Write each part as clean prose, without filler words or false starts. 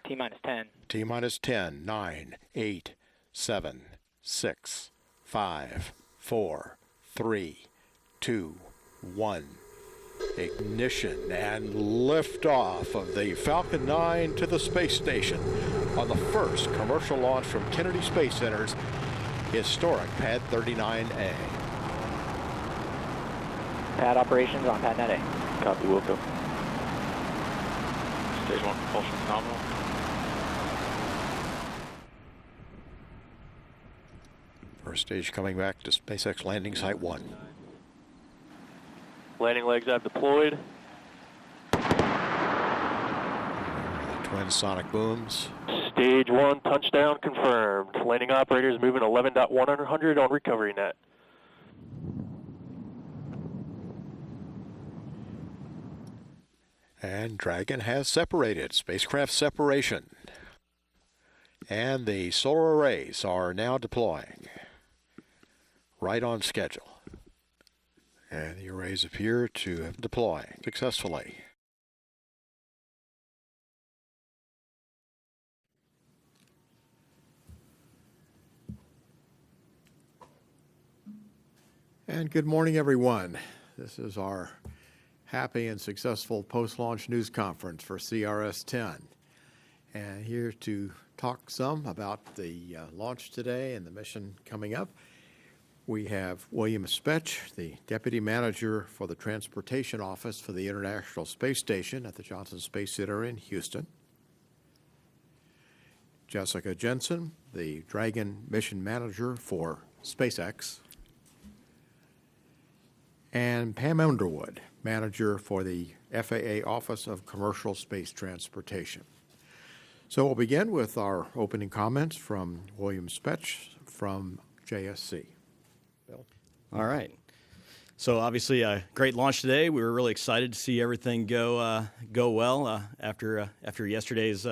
T-minus 10. T-minus 10, 9, 8, 7, 6, 5, 4, 3, 2, 1. Ignition and liftoff of the Falcon 9 to the space station on the first commercial launch from Kennedy Space Center's historic Pad 39A. Pad operations on Pad Net A. Copy, Wilco. Stage 1 propulsion nominal. First stage coming back to SpaceX landing site 1. Landing legs I've deployed. Twin sonic booms. Stage 1 touchdown confirmed. Landing operators moving 11.100 on recovery net. And Dragon has separated, spacecraft separation. And the solar arrays are now deploying. Right on schedule. And the arrays appear to have deployed successfully. And good morning, everyone. This is our happy and successful post-launch news conference for CRS-10. And here to talk some about the launch today and the mission coming up, we have William Spetch, the Deputy Manager for the Transportation Office for the International Space Station at the Johnson Space Center in Houston. Jessica Jensen, the Dragon Mission Manager for SpaceX. And Pam Underwood, Manager for the FAA Office of Commercial Space Transportation. So we'll begin with our opening comments from William Spetch from JSC. Bill? All right. So obviously a great launch today. We were really excited to see everything go well after yesterday's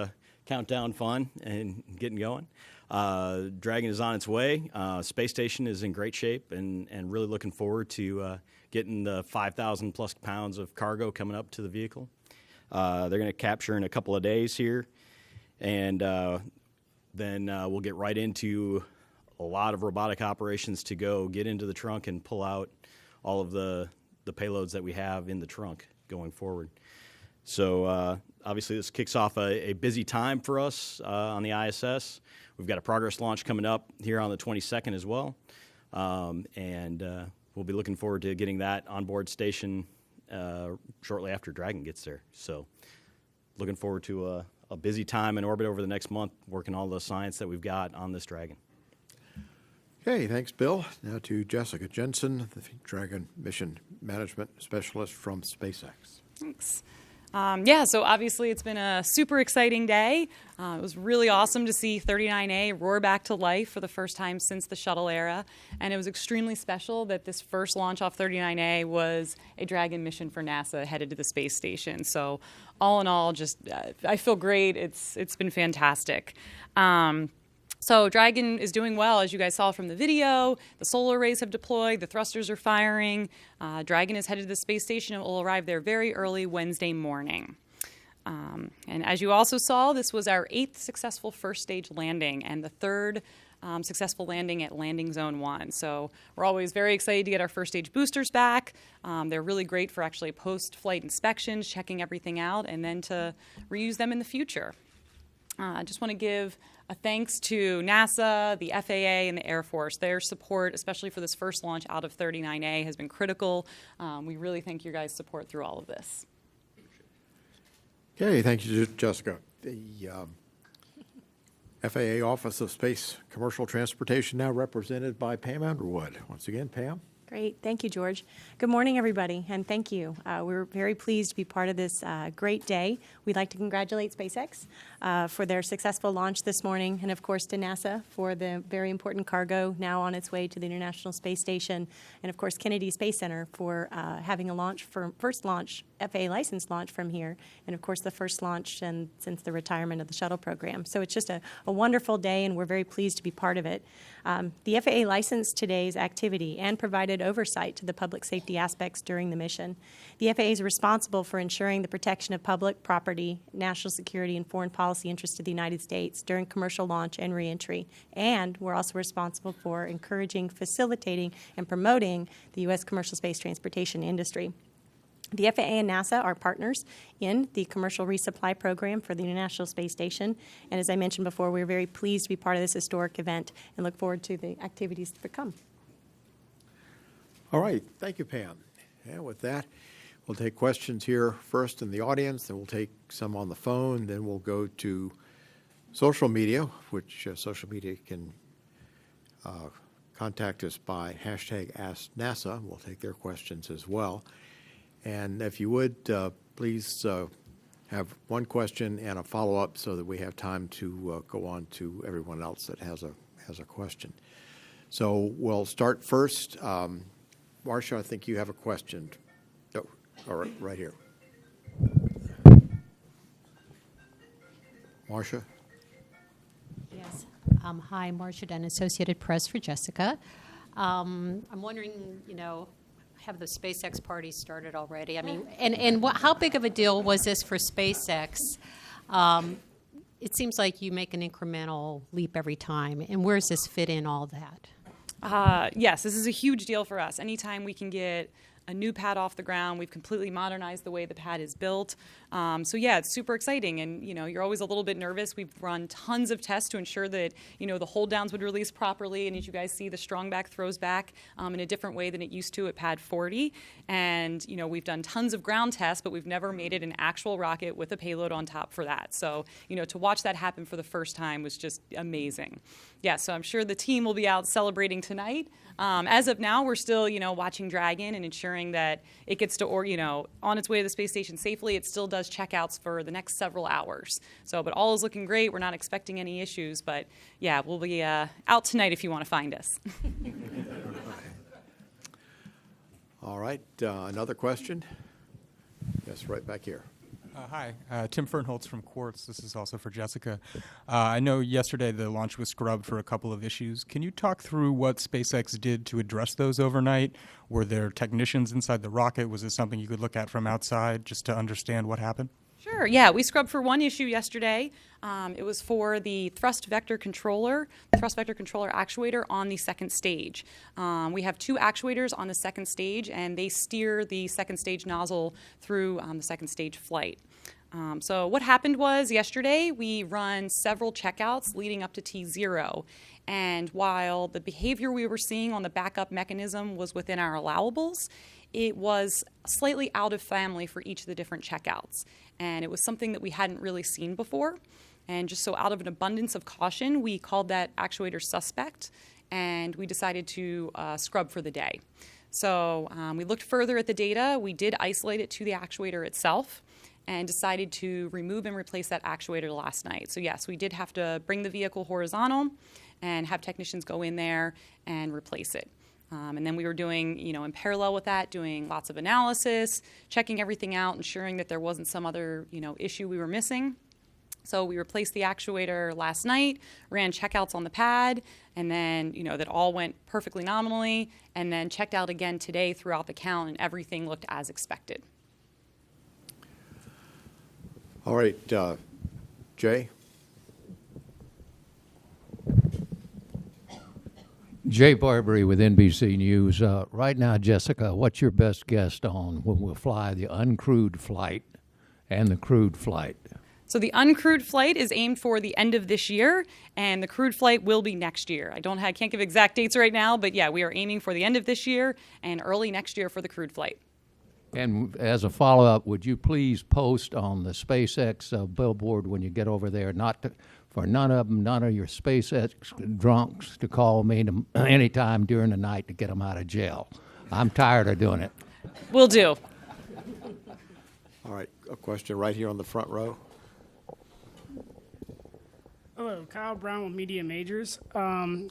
countdown fun and getting going. Dragon is on its way. Space Station is in great shape and really looking forward to getting the 5,000 plus pounds of cargo coming up to the vehicle. They're going to capture in a couple of days here, and then we'll get right into a lot of robotic operations to go get into the trunk and pull out all of the payloads that we have in the trunk going forward. So obviously this kicks off a busy time for us on the ISS. We've got a progress launch coming up here on the 22nd as well, and we'll be looking forward to getting that on board station shortly after Dragon gets there. So looking forward to a busy time in orbit over the next month, working all the science that we've got on this Dragon. Okay, thanks, Bill. Now to Jessica Jensen, the Dragon Mission Management Specialist from SpaceX. Thanks. So obviously it's been a super exciting day. It was really awesome to see 39A roar back to life for the first time since the shuttle era. And it was extremely special that this first launch off 39A was a Dragon mission for NASA headed to the space station. So all in all, just I feel great. It's been fantastic. So Dragon is doing well, as you guys saw from the video. The solar arrays have deployed. The thrusters are firing. Dragon is headed to the space station and will arrive there very early Wednesday morning. And as you also saw, this was our 8th successful first stage landing and the 3rd successful landing at Landing Zone 1. So we're always very excited to get our first stage boosters back. They're really great for actually post-flight inspections, checking everything out, and then to reuse them in the future. I just want to give a thanks to NASA, the FAA, and the Air Force. Their support, especially for this first launch out of 39A, has been critical. We really thank your guys' support through all of this. Okay, thank you, Jessica. The FAA Office of Space Commercial Transportation now represented by Pam Underwood. Once again, Pam. Great. Thank you, George. Good morning, everybody, and thank you. We're very pleased to be part of this great day. We'd like to congratulate SpaceX for their successful launch this morning, and of course to NASA for the very important cargo now on its way to the International Space Station, and of course Kennedy Space Center for having a first launch FAA license launch from here, and of course the first launch since the retirement of the shuttle program. So it's just a wonderful day, and we're very pleased to be part of it. The FAA licensed today's activity and provided oversight to the public safety aspects during the mission. The FAA is responsible for ensuring the protection of public property, national security, and foreign policy interests of the United States during commercial launch and reentry. And we're also responsible for encouraging, facilitating, and promoting the U.S. commercial space transportation industry. The FAA and NASA are partners in the commercial resupply program for the International Space Station. And as I mentioned before, we're very pleased to be part of this historic event and look forward to the activities to come. All right. Thank you, Pam. And with that, we'll take questions here first in the audience, then we'll take some on the phone, then we'll go to social media, which social media can contact us by #AskNASA. We'll take their questions as well. And if you would, please have one question and a follow-up so that we have time to go on to everyone else that has a question. So we'll start first. Marcia, I think you have a question. Oh, all right, right here. Marcia? Yes. Hi, Marcia Dunn, Associated Press for Jessica. I'm wondering, have the SpaceX party started already? I mean, and how big of a deal was this for SpaceX? It seems like you make an incremental leap every time. And where does this fit in all that? Yes, this is a huge deal for us. Anytime we can get a new pad off the ground, we've completely modernized the way the pad is built. So yeah, it's super exciting, and you're always a little bit nervous. We've run tons of tests to ensure that the hold downs would release properly, and as you guys see, the strong back throws back in a different way than it used to at pad 40. And we've done tons of ground tests, but we've never made it an actual rocket with a payload on top for that. So to watch that happen for the first time was just amazing. Yeah, so I'm sure the team will be out celebrating tonight. As of now, we're still, watching Dragon and ensuring that it gets to, on its way to the space station safely. It still does checkouts for the next several hours. So, but all is looking great. We're not expecting any issues, but yeah, we'll be out tonight if you want to find us. All right, another question? Yes, right back here. Hi, Tim Fernholtz from Quartz. This is also for Jessica. I know yesterday the launch was scrubbed for a couple of issues. Can you talk through what SpaceX did to address those overnight? Were there technicians inside the rocket? Was it something you could look at from outside just to understand what happened? Sure, yeah, we scrubbed for one issue yesterday. It was for the thrust vector controller actuator on the second stage. We have two actuators on the second stage, and they steer the second stage nozzle through the second stage flight. So what happened was yesterday we run several checkouts leading up to T0. And while the behavior we were seeing on the backup mechanism was within our allowables, it was slightly out of family for each of the different checkouts. And it was something that we hadn't really seen before. And just so out of an abundance of caution, we called that actuator suspect, and we decided to scrub for the day. So we looked further at the data. We did isolate it to the actuator itself and decided to remove and replace that actuator last night. So yes, we did have to bring the vehicle horizontal and have technicians go in there and replace it. And then we were doing, in parallel with that, doing lots of analysis, checking everything out, ensuring that there wasn't some other, issue we were missing. So we replaced the actuator last night, ran checkouts on the pad, and then, that all went perfectly nominally, and then checked out again today throughout the count, and everything looked as expected. All right, Jay? Jay Barbary with NBC News. Right now, Jessica, what's your best guess on when we'll fly the uncrewed flight and the crewed flight? So the uncrewed flight is aimed for the end of this year, and the crewed flight will be next year. I can't give exact dates right now, but yeah, we are aiming for the end of this year and early next year for the crewed flight. And as a follow-up, would you please post on the SpaceX billboard when you get over there, for none of your SpaceX drunks to call me anytime during the night to get them out of jail. I'm tired of doing it. Will do. All right, a question right here on the front row. Hello, Kyle Brown with Media Majors,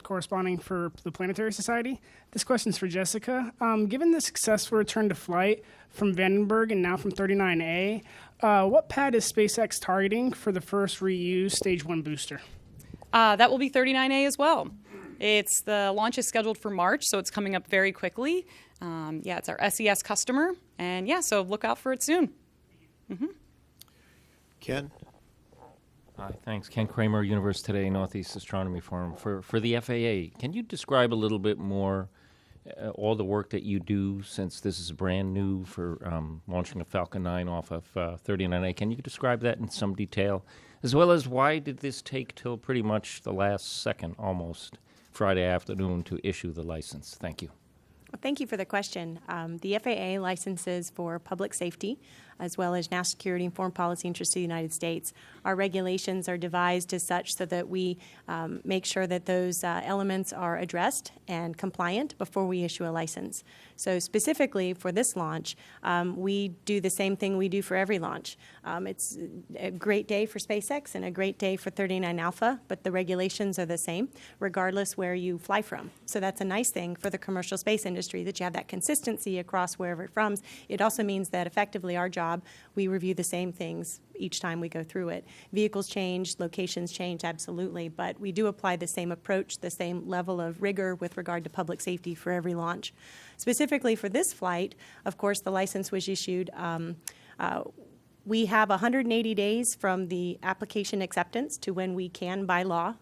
corresponding for the Planetary Society. This question is for Jessica. Given the successful return to flight from Vandenberg and now from 39A, what pad is SpaceX targeting for the first reused Stage 1 booster? That will be 39A as well. The launch is scheduled for March, so it's coming up very quickly. It's our SES customer, and so look out for it soon. Ken? Hi, thanks. Ken Kramer, Universe Today, Northeast Astronomy Forum. For the FAA, can you describe a little bit more all the work that you do, since this is brand new for launching a Falcon 9 off of 39A? Can you describe that in some detail? As well as why did this take till pretty much the last second, almost, Friday afternoon to issue the license? Thank you. Well, thank you for the question. The FAA licenses for public safety, as well as national security and foreign policy interests of the United States. Our regulations are devised as such so that we make sure that those elements are addressed and compliant before we issue a license. So specifically for this launch, we do the same thing we do for every launch. It's a great day for SpaceX and a great day for 39 Alpha, but the regulations are the same regardless where you fly from. So that's a nice thing for the commercial space industry, that you have that consistency across wherever it from. It also means that effectively our job, we review the same things each time we go through it. Vehicles change, locations change, absolutely, but we do apply the same approach, the same level of rigor with regard to public safety for every launch. Specifically for this flight, of course, the license was issued. We have 180 days from the application acceptance to when we can, by law,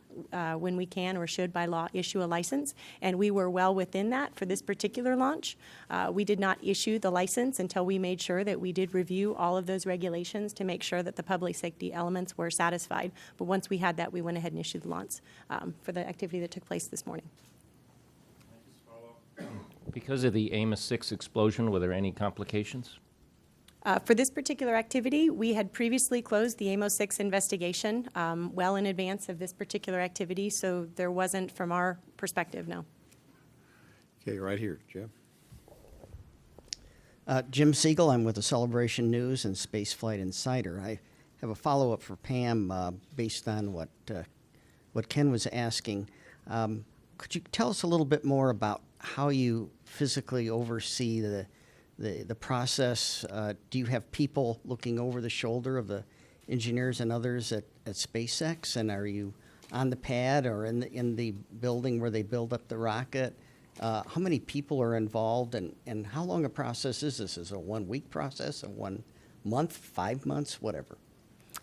when we can or should by law issue a license, and we were well within that for this particular launch. We did not issue the license until we made sure that we did review all of those regulations to make sure that the public safety elements were satisfied. But once we had that, we went ahead and issued the launch for the activity that took place this morning. Because of the Amos 6 explosion, were there any complications? For this particular activity, we had previously closed the Amos 6 investigation well in advance of this particular activity, so there wasn't, from our perspective, no. Okay, right here, Jim. Jim Siegel, I'm with the Celebration News and Spaceflight Insider. I have a follow-up for Pam based on what Ken was asking. Could you tell us a little bit more about how you physically oversee the process? Do you have people looking over the shoulder of the engineers and others at SpaceX? And are you on the pad or in the building where they build up the rocket? How many people are involved, and how long a process is this? Is it a 1 week process, a 1 month, 5 months, whatever?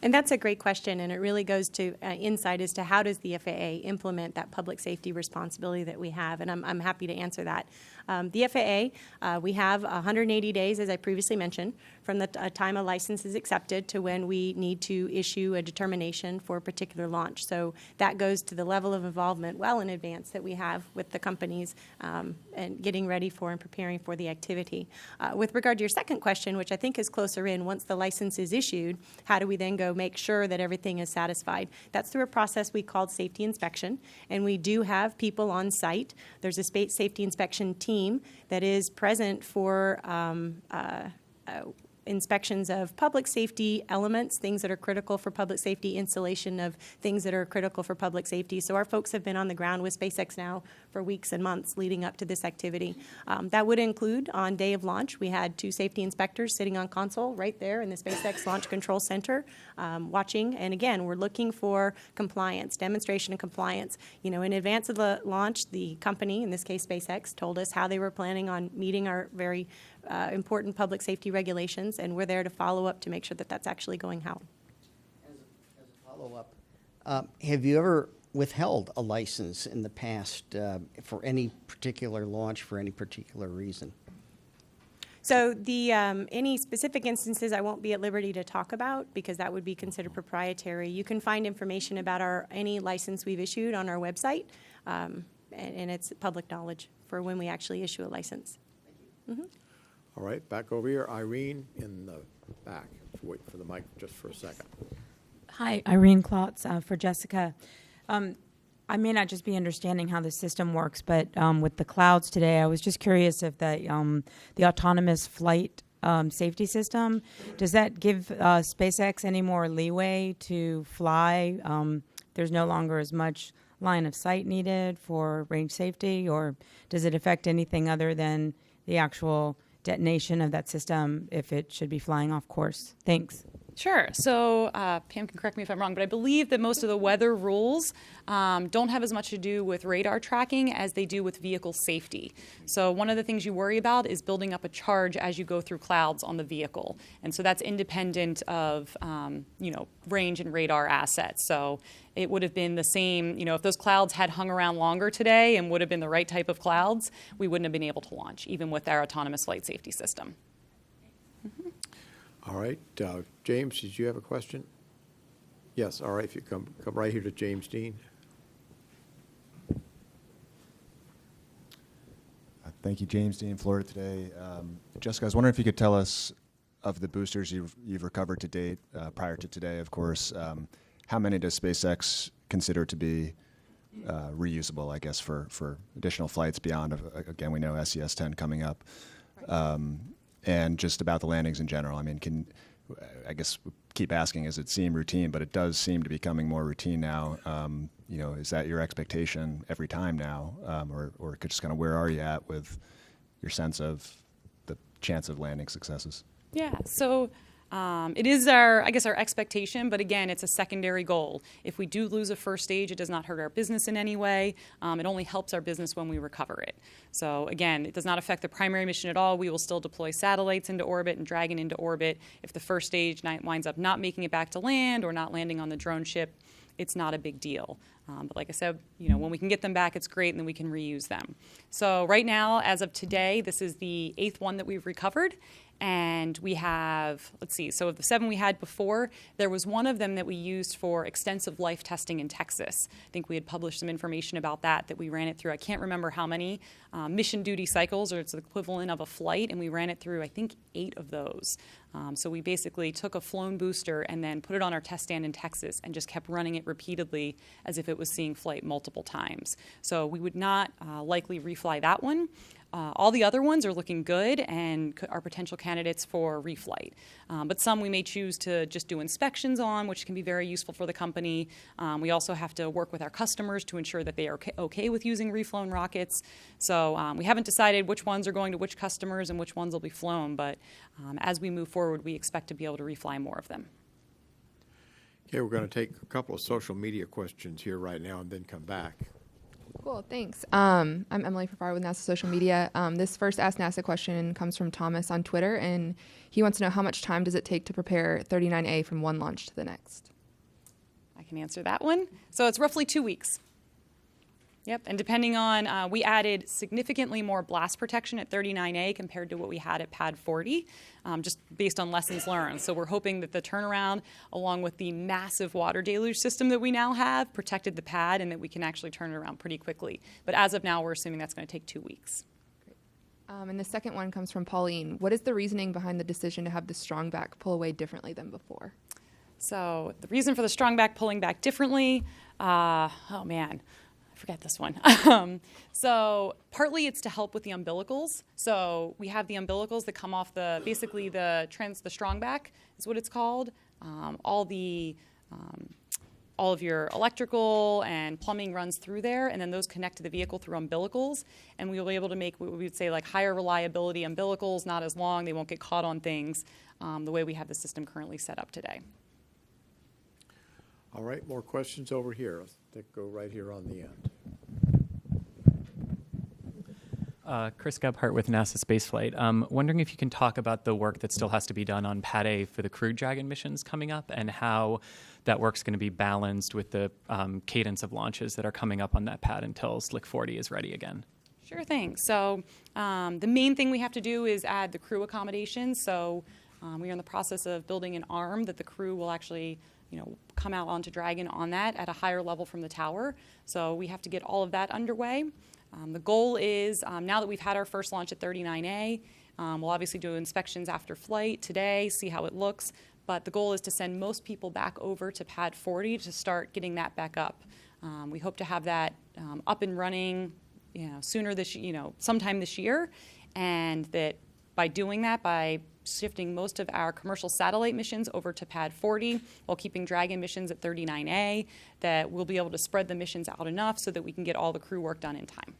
And that's a great question, and it really goes to insight as to how does the FAA implement that public safety responsibility that we have, and I'm happy to answer that. The FAA, we have 180 days, as I previously mentioned, from the time a license is accepted to when we need to issue a determination for a particular launch. So that goes to the level of involvement well in advance that we have with the companies and getting ready for and preparing for the activity. With regard to your second question, which I think is closer in, once the license is issued, how do we then go make sure that everything is satisfied? That's through a process we called safety inspection, and we do have people on site. There's a space safety inspection team that is present for inspections of public safety elements, things that are critical for public safety, installation of things that are critical for public safety. So our folks have been on the ground with SpaceX now for weeks and months leading up to this activity. That would include, on day of launch, we had 2 safety inspectors sitting on console right there in the SpaceX Launch Control Center watching. And again, we're looking for compliance, demonstration of compliance. You know, in advance of the launch, the company, in this case SpaceX, told us how they were planning on meeting our very important public safety regulations, and we're there to follow up to make sure that that's actually going out. As a follow-up, have you ever withheld a license in the past for any particular launch for any particular reason? So the any specific instances I won't be at liberty to talk about because that would be considered proprietary. You can find information about any license we've issued on our website, and it's public knowledge for when we actually issue a license. Mm-hmm. All right, back over here. Irene in the back. Wait for the mic just for a second. Hi, Irene Klotz for Jessica. I may not just be understanding how the system works, but with the clouds today, I was just curious if the autonomous flight safety system, does that give SpaceX any more leeway to fly there's no longer as much line of sight needed for range safety, or does it affect anything other than the actual detonation of that system if it should be flying off course? Thanks. Sure. So Pam can correct me if I'm wrong, but I believe that most of the weather rules don't have as much to do with radar tracking as they do with vehicle safety. So one of the things you worry about is building up a charge as you go through clouds on the vehicle. And so that's independent of, range and radar assets. So it would have been the same, if those clouds had hung around longer today and would have been the right type of clouds, we wouldn't have been able to launch, even with our autonomous flight safety system. All right. James, did you have a question? Yes. All right. If you come right here to James Dean. Thank you, James Dean, Florida Today. Jessica, I was wondering if you could tell us of the boosters you've recovered to date, prior to today, of course. How many does SpaceX consider to be reusable, I guess, for additional flights beyond, again, we know SES-10 coming up. And just about the landings in general. I mean, I guess we keep asking, as it seemed routine, but it does seem to be becoming more routine now. Is that your expectation every time now? Or just kind of where are you at with your sense of the chance of landing successes? Yeah, so it is our expectation, but again, it's a secondary goal. If we do lose a first stage, it does not hurt our business in any way. It only helps our business when we recover it. So again, it does not affect the primary mission at all. We will still deploy satellites into orbit and Dragon into orbit. If the first stage winds up not making it back to land or not landing on the drone ship, it's not a big deal. But like I said, when we can get them back, it's great, and then we can reuse them. So right now, as of today, this is the 8th one that we've recovered. And we have, so of the 7 we had before, there was one of them that we used for extensive life testing in Texas. I think we had published some information about that we ran it through. I can't remember how many mission duty cycles, or it's the equivalent of a flight, and we ran it through, I think, 8 of those. So we basically took a flown booster and then put it on our test stand in Texas and just kept running it repeatedly as if it was seeing flight multiple times. So we would not likely refly that one. All the other ones are looking good and are potential candidates for reflight. But some we may choose to just do inspections on, which can be very useful for the company. We also have to work with our customers to ensure that they are okay with using reflown rockets. So we haven't decided which ones are going to which customers and which ones will be flown, but as we move forward, we expect to be able to refly more of them. Okay, we're going to take a couple of social media questions here right now and then come back. Cool, thanks. I'm Emily Farfar with NASA Social Media. This first Ask NASA question comes from Thomas on Twitter, and he wants to know how much time does it take to prepare 39A from one launch to the next? I can answer that one. So it's roughly 2 weeks. Yep, and depending on, we added significantly more blast protection at 39A compared to what we had at Pad 40, just based on lessons learned. So we're hoping that the turnaround, along with the massive water deluge system that we now have, protected the pad and that we can actually turn it around pretty quickly. But as of now, we're assuming that's going to take 2 weeks. Great. And the second one comes from Pauline. What is the reasoning behind the decision to have the strong back pull away differently than before? So the reason for the strong back pulling back differently, forget this one. So partly it's to help with the umbilicals. So we have the umbilicals that come off basically the strong back is what it's called. All of your electrical and plumbing runs through there, and then those connect to the vehicle through umbilicals. And we will be able to make what we would say like higher reliability umbilicals, not as long, they won't get caught on things, the way we have the system currently set up today. All right, more questions over here. Let's go right here on the end. Chris Gebhardt with NASA Spaceflight. Wondering if you can talk about the work that still has to be done on Pad A for the Crew Dragon missions coming up, and how that work's going to be balanced with the cadence of launches that are coming up on that pad until Slick 40 is ready again. Sure thing. So the main thing we have to do is add the crew accommodations. So we are in the process of building an arm that the crew will actually come out onto Dragon on that at a higher level from the tower. So we have to get all of that underway. The goal is, now that we've had our first launch at 39A, we'll obviously do inspections after flight today, see how it looks, but the goal is to send most people back over to Pad 40 to start getting that back up. We hope to have that up and running sooner sometime this year, and that by doing that, by shifting most of our commercial satellite missions over to Pad 40 while keeping Dragon missions at 39A, that we'll be able to spread the missions out enough so that we can get all the crew work done in time.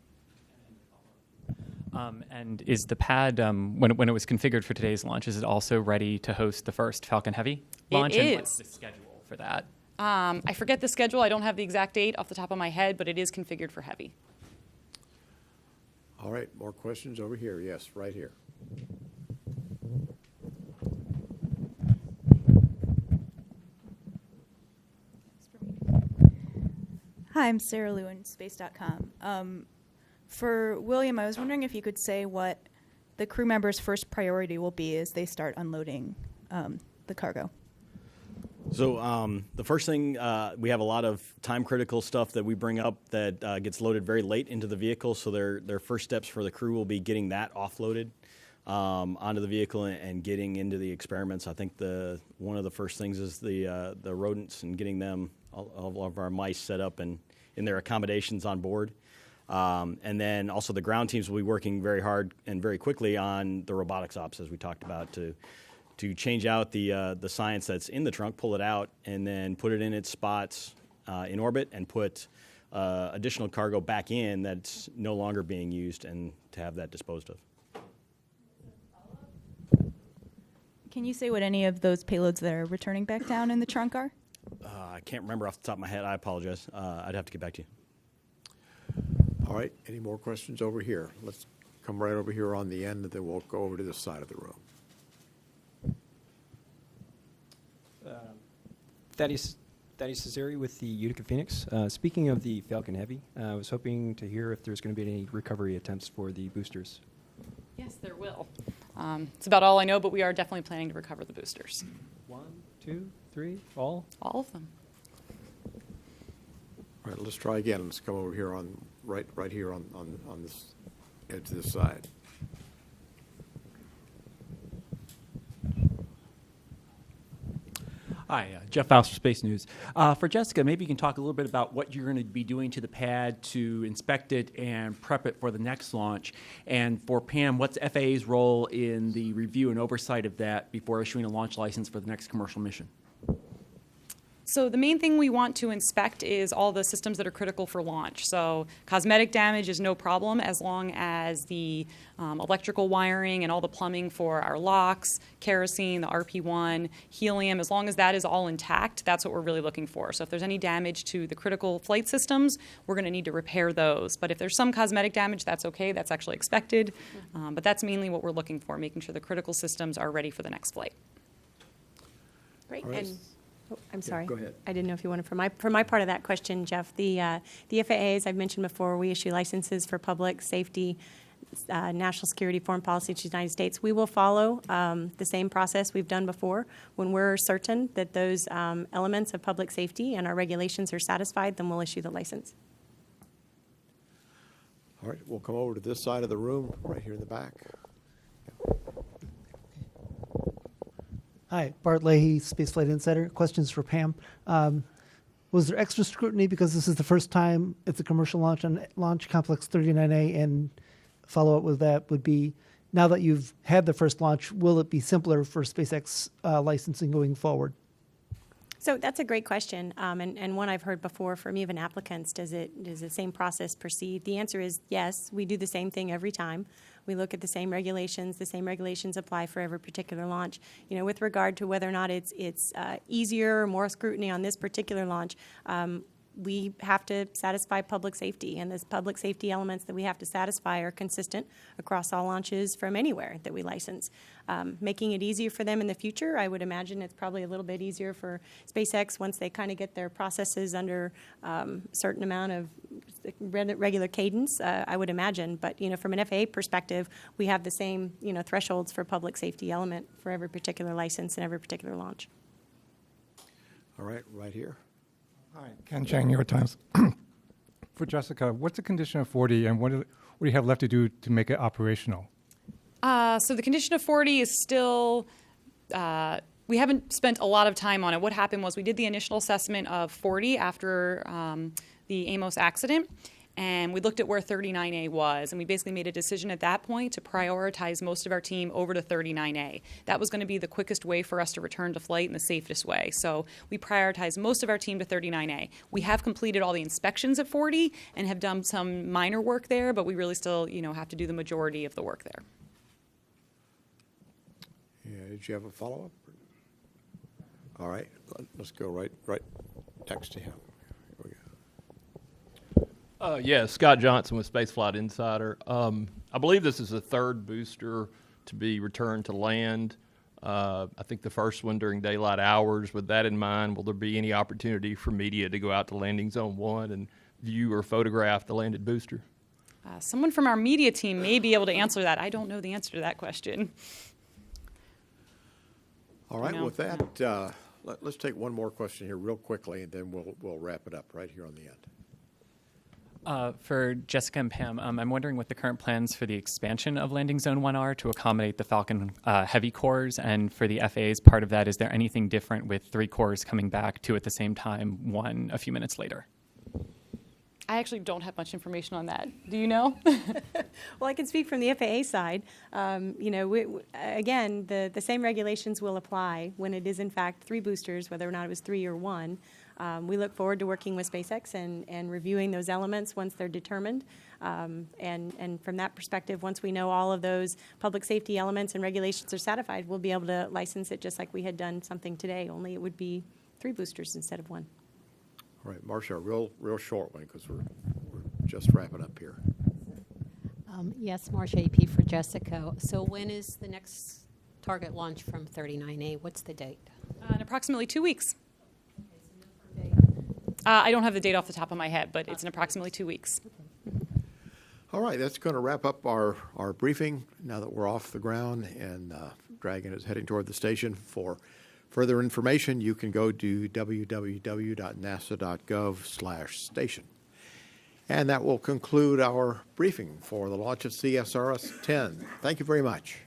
And is the pad, when it was configured for today's launch, is it also ready to host the first Falcon Heavy launch? It and is. what's the schedule for that? I forget the schedule. I don't have the exact date off the top of my head, but it is configured for Heavy. All right, more questions over here. Yes, right here. Hi, I'm Sarah Lewin, Space.com. For William, I was wondering if you could say what the crew members' first priority will be as they start unloading the cargo. So the first thing, we have a lot of time-critical stuff that we bring up that gets loaded very late into the vehicle. So their first steps for the crew will be getting that offloaded onto the vehicle and getting into the experiments. I think one of the first things is the rodents and getting them, all of our mice set up and in their accommodations on board. And then also the ground teams will be working very hard and very quickly on the robotics ops, as we talked about, to change out the science that's in the trunk, pull it out, and then put it in its spots in orbit and put additional cargo back in that's no longer being used and to have that disposed of. Can you say what any of those payloads that are returning back down in the trunk are? I can't remember off the top of my head. I apologize. I'd have to get back to you. All right, any more questions over here? Let's come right over here on the end, and then we'll go over to this side of the room. Thaddeus Cesari with the Utica Phoenix. Speaking of the Falcon Heavy, I was hoping to hear if there's going to be any recovery attempts for the boosters. Yes, there will. It's about all I know, but we are definitely planning to recover the boosters. 1, 2, 3, all? All of them. All right, let's try again. Let's come over here on right here on this edge to this side. Hi, Jeff Faust for Space News. For Jessica, maybe you can talk a little bit about what you're going to be doing to the pad to inspect it and prep it for the next launch. And for Pam, what's FAA's role in the review and oversight of that before issuing a launch license for the next commercial mission? So the main thing we want to inspect is all the systems that are critical for launch. So cosmetic damage is no problem as long as the electrical wiring and all the plumbing for our locks, kerosene, the RP1, helium, as long as that is all intact, that's what we're really looking for. So if there's any damage to the critical flight systems, we're going to need to repair those. But if there's some cosmetic damage, that's okay. That's actually expected. But that's mainly what we're looking for, making sure the critical systems are ready for the next flight. Great. All right. And I'm sorry. go ahead. I didn't know if you wanted for my part of that question, Jeff. The FAA, as I've mentioned before, we issue licenses for public safety, national security, foreign policy to the United States. We will follow the same process we've done before. When we're certain that those elements of public safety and our regulations are satisfied, then we'll issue the license. All right, we'll come over to this side of the room, right here in the back. Hi, Bart Leahy, Spaceflight Insider. Questions for Pam. Was there extra scrutiny because this is the first time it's a commercial launch on Launch Complex 39A? And follow-up with that would be, now that you've had the first launch, will it be simpler for SpaceX licensing going forward? So that's a great question, and one I've heard before from even applicants. Does the same process proceed? The answer is yes. We do the same thing every time. We look at the same regulations. The same regulations apply for every particular launch. You know, with regard to whether or not it's easier or more scrutiny on this particular launch, we have to satisfy public safety, and the public safety elements that we have to satisfy are consistent across all launches from anywhere that we license. Making it easier for them in the future, I would imagine it's probably a little bit easier for SpaceX once they kind of get their processes under a certain amount of regular cadence, I would imagine. But, you know, from an FAA perspective, we have the same, you know, thresholds for public safety element for every particular license and every particular launch. All right, right here. Hi, Ken Chang, New York Times. For Jessica, what's the condition of 40, and what do you have left to do to make it operational? So the condition of 40 is still, we haven't spent a lot of time on it. What happened was we did the initial assessment of 40 after the Amos accident, And we looked at where 39A was, and we basically made a decision at that point to prioritize most of our team over to 39A. That was going to be the quickest way for us to return to flight and the safest way. So we prioritized most of our team to 39A. We have completed all the inspections at 40 and have done some minor work there, but we really still, have to do the majority of the work there. Yeah, did you have a follow-up? All right, let's go right next to him. Here we go. Yeah, Scott Johnson with Spaceflight Insider. I believe this is the third booster to be returned to land. I think the first one during daylight hours. With that in mind, will there be any opportunity for media to go out to Landing Zone 1 and view or photograph the landed booster? Someone from our media team may be able to answer that. I don't know the answer to that question. All right, with that, let's take one more question here real quickly, and then we'll wrap it up right here on the end. For Jessica and Pam, I'm wondering what the current plans for the expansion of Landing Zone 1 are to accommodate the Falcon Heavy cores, and for the FAA's part of that, is there anything different with 3 cores coming back, 2 at the same time, 1 a few minutes later? I actually don't have much information on that. Do you know? Well, I can speak from the FAA side. Again, the same regulations will apply when it is, in fact, 3 boosters, whether or not it was 3 or 1. We look forward to working with SpaceX and reviewing those elements once they're determined. And from that perspective, once we know all of those public safety elements and regulations are satisfied, we'll be able to license it just like we had done something today, only it would be 3 boosters instead of 1. All right, Marcia, a real short one because we're just wrapping up here. Yes, Marcia AP for Jessica. So when is the next target launch from 39A? What's the date? In approximately 2 weeks. I don't have the date off the top of my head, but it's in approximately 2 weeks. All right, that's going to wrap up our briefing now that we're off the ground and Dragon is heading toward the station. For further information, you can go to www.nasa.gov/station. And that will conclude our briefing for the launch of CSRS-10. Thank you very much.